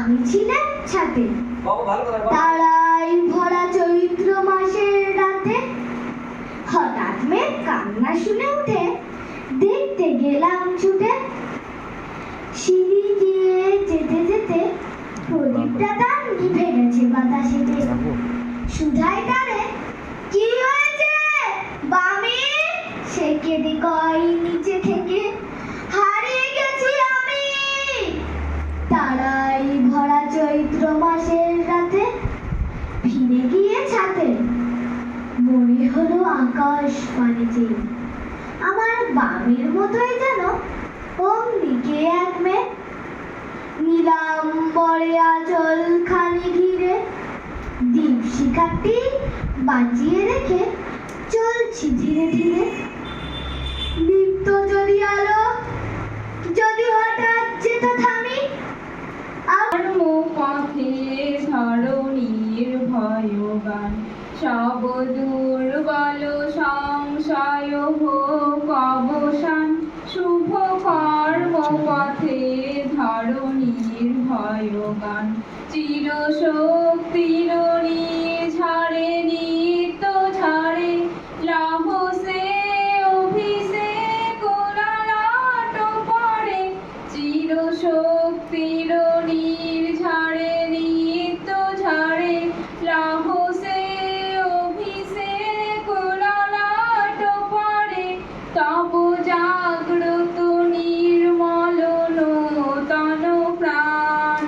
আমি ছিলাম ছাতে। তারাই ভরা চৈত্র মাসের রাতে হঠাৎ মেঘ কান্না শুনে উঠে দেখতে গেলাম ছুটে। সিঁড়ি দিয়ে যেতে যেতে প্রদীপটা তার নিভে গেছে বাতাসেতে। সুধাই তারে, কি হয়েছে বামি? সে কেঁদে কয় নিচে থেকে, হারিয়ে গেছি আমি। তারাই ভরা চৈত্র মাসের রাতে ফিরে গিয়ে ছাতে মনে হলো আকাশ পানে চেয়ে আমার বামির মতোই যেন কোন দিকে এক মেয়ে। নীলাম্বরে আঁচল খানি ঘিরে দীপ শিখাটি বাঁচিয়ে রেখে চলছি ধীরে ধীরে। দীপ্ত যদি আলো যদি হঠাৎ যেত থামি, পথে ধরণীর ভয়গান সব দুর্বল সংশয় হোক অবসান। শুভ কর্ম পথে ধরণীর ভয়গান চির শক্তির ঝাড়ে নিত্য ঝাড়ে লাহসে অভিষেক লালাট পড়ে। চির শক্তির ঝাড়ে নিত্য ঝাড়ে লাহসে অভিষেক লালাট পড়ে। তব জাগ্রত নির্মল নূতন প্রাণ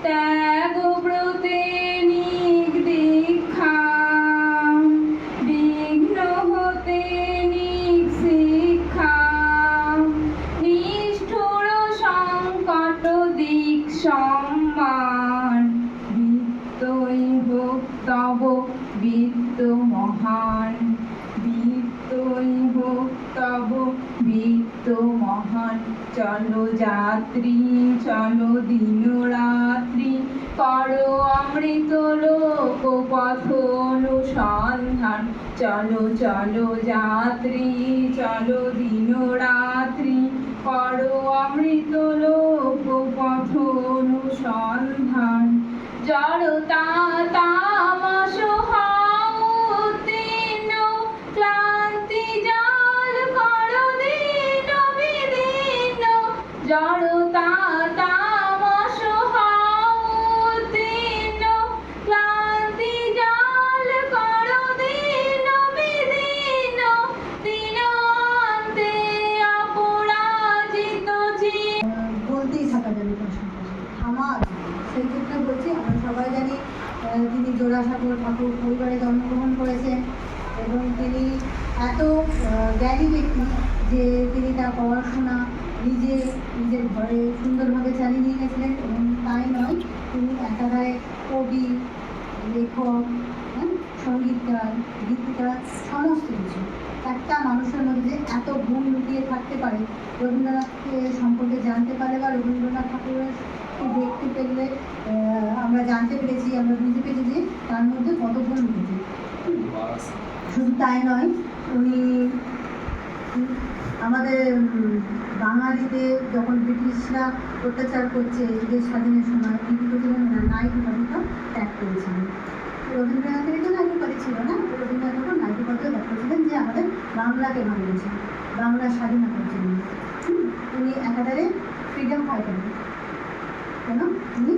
ত্যাগ ব্রতে নিগ্দীক্ষা বিঘ্ন হতে নিঃশিক্ষা। নিষ্ঠুর সংকট দিক সম্মান বিত্তই হোক তব বিত্ত মহান। বিত্তই হোক তব বিত্ত মহান। চলো যাত্রী চলো দিন রাত্রি করো অমৃত লোক পথ অনুসন্ধান। চলো চলো যাত্রী চলো দিন রাত্রি করো অমৃত লোক পথ অনুসন্ধান। জড়তা তামস হও উত্তীর্ণ ক্লান্তি জল করো দীন বিদীর্ণ। জড়তা তামস হও উত্তীর্ণ ক্লান্তি জল করো দীন বিদীর্ণ। দিন অন্তে অপরাজিত চির বলতেই থাকা যাবে আমার সেই ক্ষেত্রে বলছি, আমরা সবাই জানি তিনি জোড়াসাঁকো ঠাকুর পরিবারে জন্মগ্রহণ করেছেন এবং তিনি এত জ্ঞানী ব্যক্তি যে তিনি তার পড়াশোনা নিজের ঘরে সুন্দরভাবে চালিয়ে নিয়ে গেছিলেন। এবং তাই নয়, তিনি একাধারে কবি, লেখক, সঙ্গীতকার, গীতিকার, সমস্ত কিছু। একটা মানুষের মধ্যে এত গুণ লুকিয়ে থাকতে পারে, রবীন্দ্রনাথকে সম্পর্কে জানতে পারে বা রবীন্দ্রনাথ ঠাকুরের দেখতে পেলে আমরা জানতে পেরেছি, আমরা বুঝতে পেরেছি যে তার মধ্যে কত গুণ লুকিয়েছে। শুধু তাই নয়, উনি আমাদের বাঙালিতে যখন ব্রিটিশরা অত্যাচার করছে দেশ স্বাধীনের সময়, তিনি ছিলেন নাইট উপাধিটা ত্যাগ করেছিলেন। রবীন্দ্রনাথের তো নাইট উপাধি ছিল না, রবীন্দ্রনাথ যখন নাইট উপাধিও ত্যাগ করেছিলেন যে আমাদের বাংলাকে ভালোবেসে বাংলার স্বাধীনতার জন্য। উনি একাধারে ফ্রিডম ফাইটার। কেন? তিনি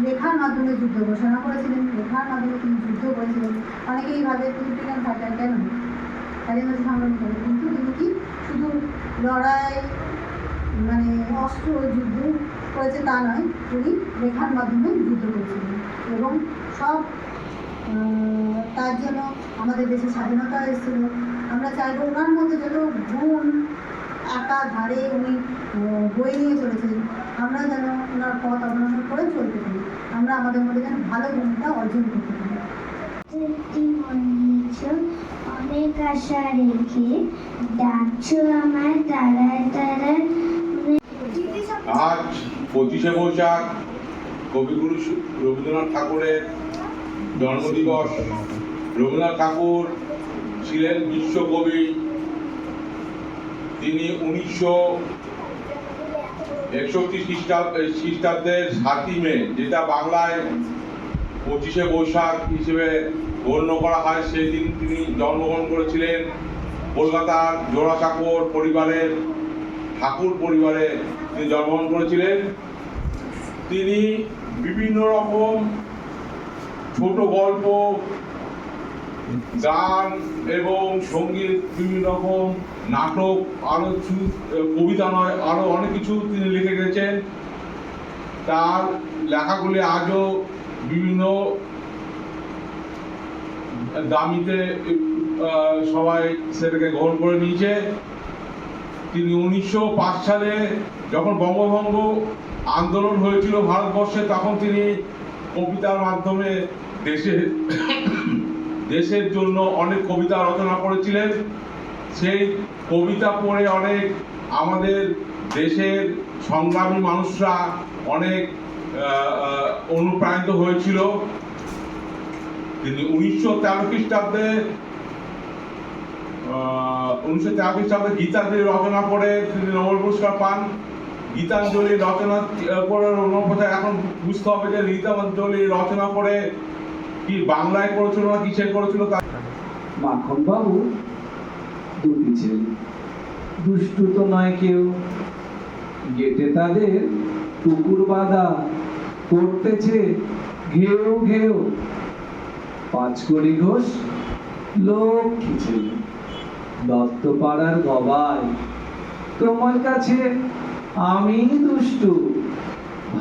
লেখার মাধ্যমে যুদ্ধ ঘোষণা করেছিলেন, লেখার মাধ্যমে তিনি যুদ্ধ করেছিলেন। অনেকেই ভাবে তিনি ফ্রিডম ফাইটার কেন, স্বাধীনতা সংগ্রামী করেন, কিন্তু তিনি কি শুধু লড়াই মানে অস্ত্র যুদ্ধ করেছে তা নয়, তিনি লেখার মাধ্যমে যুদ্ধ করেছিলেন এবং সব তার জন্য আমাদের দেশে স্বাধীনতা এসেছিল। আমরা চাইবো ওনার মধ্যে যত গুণ একাধারে উনি বই নিয়ে চলেছেন, আমরা যেন ওনার পথ অবলম্বন করে চলতে পারি, আমরা আমাদের মধ্যে যেন ভালো গুণটা অর্জন করতে পারি। অনেক আশা রেখে ডাকছো আমায় তারায় তারায়। আজ 25শে বৈশাখ কবিগুরু রবীন্দ্রনাথ ঠাকুরের জন্মদিবস। রবীন্দ্রনাথ ঠাকুর ছিলেন বিশ্বকবি। তিনি 1900 61 খ্রিস্টাব্দের 7ই মে, যেটা বাংলায় 25শে বৈশাখ হিসেবে গণ্য করা হয়, সেই দিন তিনি জন্মগ্রহণ করেছিলেন। কলকাতার জোড়াসাঁকোর পরিবারের ঠাকুর পরিবারে তিনি জন্মগ্রহণ করেছিলেন। তিনি বিভিন্ন রকম ছোট গল্প, গান এবং সঙ্গীত, বিভিন্ন রকম নাটক, আরও কবিতা নয়, আরও অনেক কিছু তিনি লিখে গেছেন। তার লেখাগুলি আজও বিভিন্ন দামিতে সবাই সেটাকে গ্রহণ করে নিয়েছে। তিনি 1905 সালে যখন বঙ্গভঙ্গ আন্দোলন হয়েছিল ভারতবর্ষে, তখন তিনি কবিতার মাধ্যমে দেশের জন্য অনেক কবিতা রচনা করেছিলেন। সেই কবিতা পড়ে অনেক আমাদের দেশের সংগ্রামী মানুষরা অনেক অনুপ্রাণিত হয়েছিল। তিনি 1913 খ্রিস্টাব্দে গীতাঞ্জলি রচনা করে তিনি নোবেল পুরস্কার পান। গীতাঞ্জলি রচনা করে এখন বুঝতে হবে যে গীতাঞ্জলি রচনা করে কি বাংলায় করেছিল না কিসে করেছিল। মাখন বাবু দুটি ছেলে, দুষ্টু তো নয় কেউ, গেটে তাদের কুকুর বাঁধা করতেছে ঘেউ ঘেউ। 5 কড়ি ঘোষ লক্ষ্মী ছেলে, দত্তপাড়ার গবাই। তোমার কাছে আমি দুষ্টু,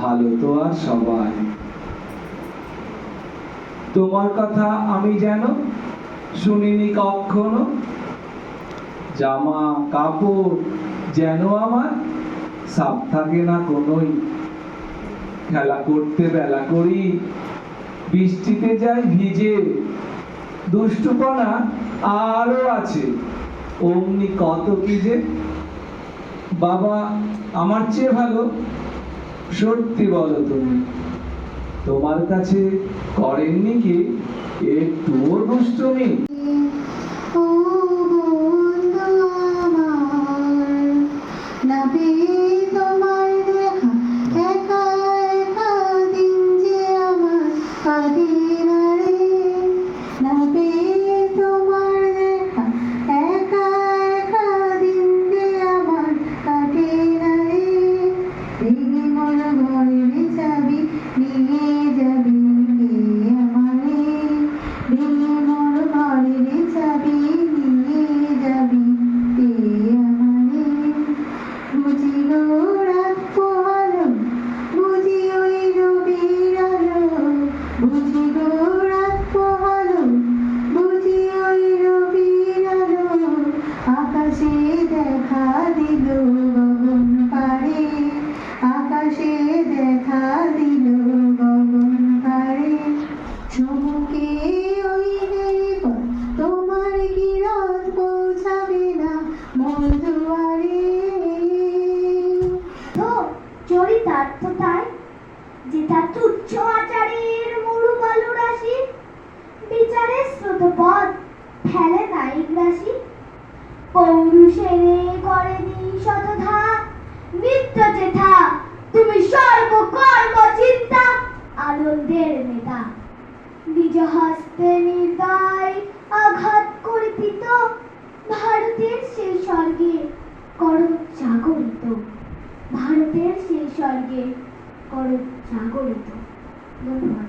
ভালো তো আর সবাই। তোমার কথা আমি যেন শুনিনি কখনো, জামা কাপড় যেন আমার সাফ থাকে না কোনোই। খেলা করতে বেলা করি, বৃষ্টিতে যাই ভিজে। দুষ্টুপনা আরো আছে, অমনি কত কি যে। বাবা আমার চেয়ে ভালো, সত্যি বলো তুমি, তোমার কাছে করেননি কি একটুও দুষ্টুমি? ও বন্ধু আমার, না পেয়ে তোমার দেখা একা একা দিন যে আমার কাঁদে না রে। না পেয়ে তোমার দেখা একা একা দিন যে আমার কাটে না রে। ভেঙে মোর ঘরের চাবি নিয়ে যাবি কে আমারে। ভেঙে মোর ঘরের চাবি নিয়ে যাবি কে আমারে। বুঝি গো রাত পোহালো, বুঝি ওই রবির আলো। বুঝি গো রাত পোহালো, বুঝি ওই রবির আলো। আকাশে দেখা দিল গগন পাড়ে, আকাশে দেখা দিল গগন পাড়ে। চমকে ওই নেই তোমার কিরণ পৌঁছাবে না মোর দুয়ারে। তো চরিতার্থতায় যেটা তুচ্ছ আচারের মরু বালু রাশি, বিচারের স্রোতপথ ফেলে নাই গ্রাসী। পৌরুষেরে করেনি শতধা, নিত্য চেথা তুমি সর্বকর্ম চিন্তা। আনন্দের নেতা নিজ হস্তে নির্দয় আঘাত করিত, ভারতের সেই স্বর্গে কর জাগরিত। ভারতের সেই স্বর্গে কর জাগরিত। ধন্যবাদ।